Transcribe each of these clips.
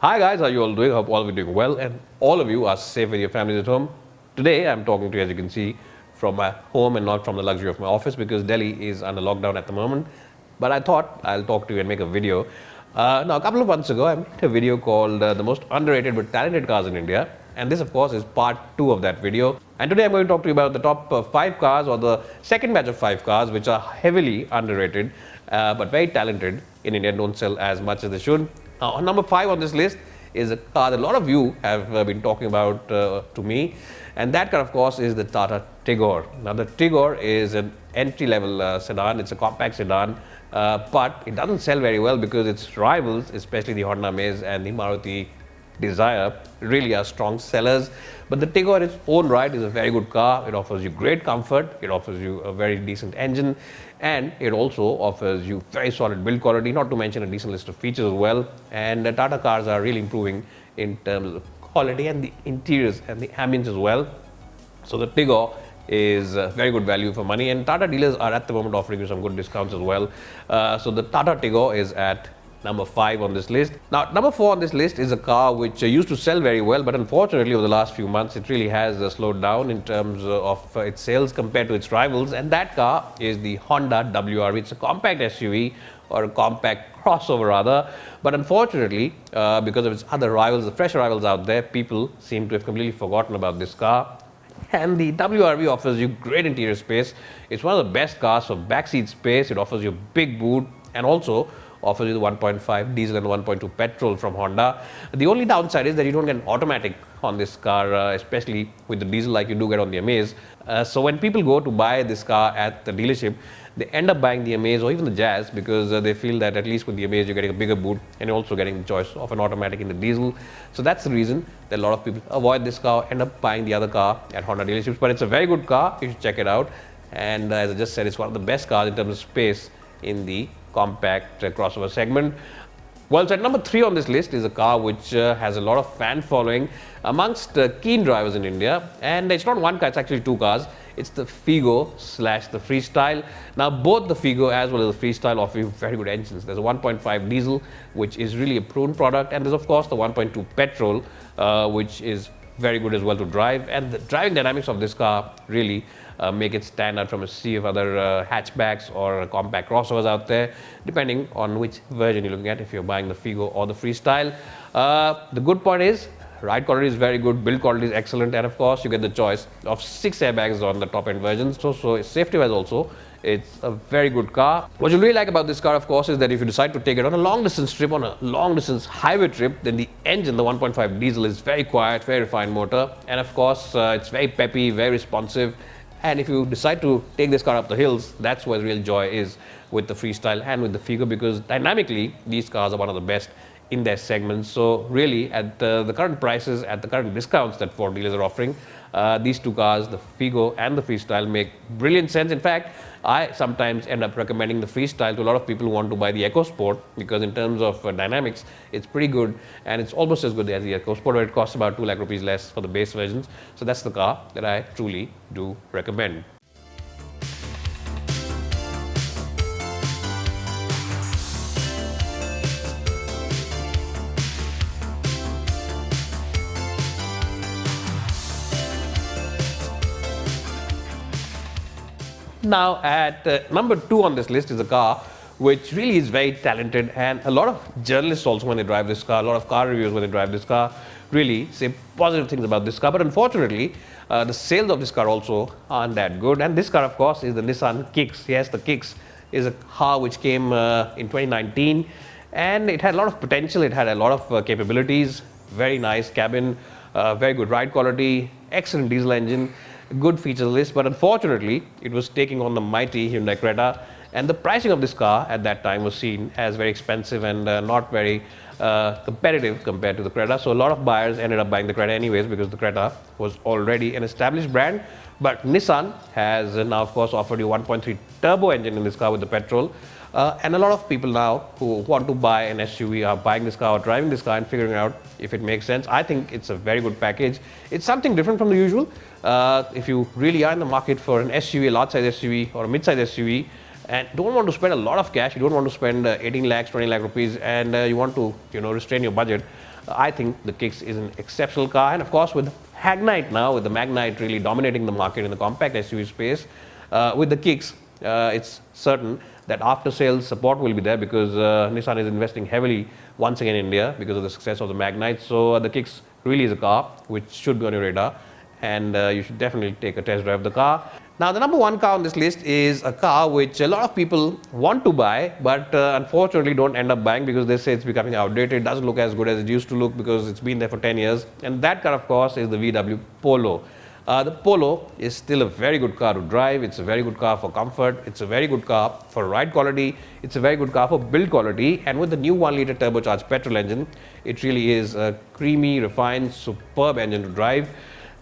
Hi guys, how are you all doing? Hope all of you are doing well and all of you are safe with your families at home. Today I'm talking to you, as you can see, from my home and not from the luxury of my office because Delhi is under lockdown at the moment. But I thought I'll talk to you and make a video. Now, a couple of months ago, I made a video called The Most Underrated but Talented Cars in India. And this, of course, is part 2 of that video. And today I'm going to talk to you about the top 5 cars or the second batch of 5 cars which are heavily underrated but very talented in India, don't sell as much as they should. On number 5 on this list is a car that a lot of you have been talking about to me, and that car, of course, is the Tata Tigor. Now, the Tigor is an entry-level sedan. It's a compact sedan, but it doesn't sell very well because its rivals, especially the Honda Amaze and the Maruti Desire, really are strong sellers. But the Tigor in its own right is a very good car. It offers you great comfort, it offers you a very decent engine, and it also offers you very solid build quality, not to mention a decent list of features as well. And the Tata cars are really improving in terms of quality and the interiors and the ambience as well. So the Tigor is very good value for money, and Tata dealers are at the moment offering you some good discounts as well. So the Tata Tigor is at number 5 on this list. Now, number 4 on this list is a car which used to sell very well, but unfortunately over the last few months it really has slowed down in terms of its sales compared to its rivals, and that car is the Honda WRV. It's a compact SUV or a compact crossover rather, but unfortunately because of its other rivals, the fresh rivals out there, people seem to have completely forgotten about this car. And the WRV offers you great interior space. It's one of the best cars for backseat space. It offers you a big boot and also offers you the 1.5 diesel and 1.2 petrol from Honda. The only downside is that you don't get an automatic on this car, especially with the diesel like you do get on the Amaze. So when people go to buy this car at the dealership, they end up buying the Amaze or even the Jazz because they feel that at least with the Amaze you're getting a bigger boot and you're also getting the choice of an automatic in the diesel. So that's the reason that a lot of people avoid this car, end up buying the other car at Honda dealerships. But it's a very good car, you should check it out. And as I just said, it's one of the best cars in terms of space in the compact crossover segment. Well, so at number 3 on this list is a car which has a lot of fan following amongst keen drivers in India, and it's not one car, it's actually 2 cars. It's the Figo / the Freestyle. Now, both the Figo as well as the Freestyle offer you very good engines. There's a 1.5 diesel, which is really a proven product, and there's of course the 1.2 petrol, which is very good as well to drive. And the driving dynamics of this car really make it stand out from a sea of other hatchbacks or compact crossovers out there, depending on which version you're looking at, if you're buying the Figo or the Freestyle. The good point is, ride quality is very good, build quality is excellent, and of course you get the choice of 6 airbags on the top end versions. So safety wise also, it's a very good car. What you really like about this car, of course, is that if you decide to take it on a long distance trip, on a long distance highway trip, then the engine, the 1.5 diesel, is very quiet, very refined motor, and of course it's very peppy, very responsive. And if you decide to take this car up the hills, that's where the real joy is with the Freestyle and with the Figo, because dynamically these cars are one of the best in their segments. So really, at the current prices, at the current discounts that Ford dealers are offering, these 2 cars, the Figo and the Freestyle, make brilliant sense. In fact, I sometimes end up recommending the Freestyle to a lot of people who want to buy the EcoSport, because in terms of dynamics, it's pretty good, and it's almost as good as the EcoSport, where it costs about 2 lakh rupees less for the base versions. So that's the car that I truly do recommend. Now, at number 2 on this list is a car which really is very talented, and a lot of journalists also, when they drive this car, a lot of car reviewers when they drive this car, really say positive things about this car. But unfortunately, the sales of this car also aren't that good. And this car, of course, is the Nissan Kicks. Yes, the Kicks is a car which came in 2019, and it had a lot of potential, it had a lot of capabilities, very nice cabin, very good ride quality, excellent diesel engine, good feature list. But unfortunately, it was taking on the mighty Hyundai Creta, and the pricing of this car at that time was seen as very expensive and not very competitive compared to the Creta. So a lot of buyers ended up buying the Creta anyways, because the Creta was already an established brand. But Nissan has now, of course, offered you 1.3 turbo engine in this car with the petrol. And a lot of people now who want to buy an SUV are buying this car or driving this car and figuring out if it makes sense. I think it's a very good package. It's something different from the usual. If you really are in the market for an SUV, a large size SUV or a mid-size SUV, and don't want to spend a lot of cash, you don't want to spend 18 lakhs, 20 lakh rupees, and you want to restrain your budget, I think the Kicks is an exceptional car, and of course with Magnite now, with the Magnite really dominating the market in the compact SUV space, with the Kicks, it's certain that after sales support will be there because Nissan is investing heavily once again in India because of the success of the Magnite. So the Kicks really is a car which should be on your radar, and you should definitely take a test drive of the car. Now, the number one car on this list is a car which a lot of people want to buy, but unfortunately don't end up buying because they say it's becoming outdated. It doesn't look as good as it used to look because it's been there for 10 years. And that car, of course, is the VW Polo. The Polo is still a very good car to drive. It's a very good car for comfort. It's a very good car for ride quality. It's a very good car for build quality. And with the new 1-liter turbocharged petrol engine, it really is a creamy, refined, superb engine to drive.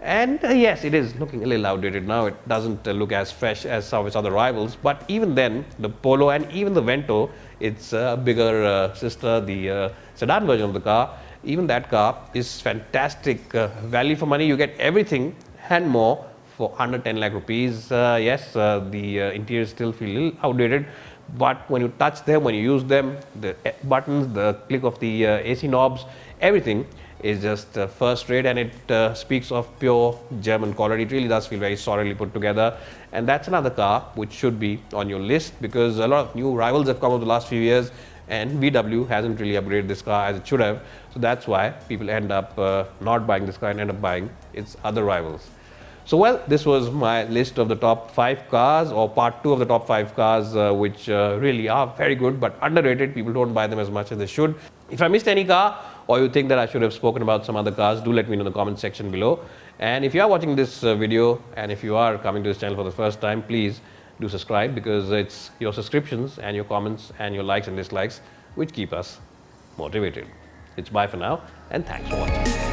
And yes, it is looking a little outdated now. It doesn't look as fresh as some of its other rivals. But even then, the Polo and even the Vento, its bigger sister, the sedan version of the car, even that car is fantastic value for money. You get everything and more for under 10 lakh rupees. Yes, the interiors still feel a little outdated. But when you touch them, when you use them, the buttons, the click of the AC knobs, everything is just first rate, and it speaks of pure German quality. It really does feel very solidly put together, and that's another car which should be on your list because a lot of new rivals have come over the last few years, and VW hasn't really upgraded this car as it should have. So that's why people end up not buying this car and end up buying its other rivals. So well, this was my list of the top 5 cars, or part 2 of the top 5 cars which really are very good but underrated. People don't buy them as much as they should. If I missed any car, or you think that I should have spoken about some other cars, do let me know in the comment section below. And if you are watching this video, and if you are coming to this channel for the first time, please do subscribe because it's your subscriptions and your comments and your likes and dislikes which keep us motivated. It's bye for now, and thanks for watching.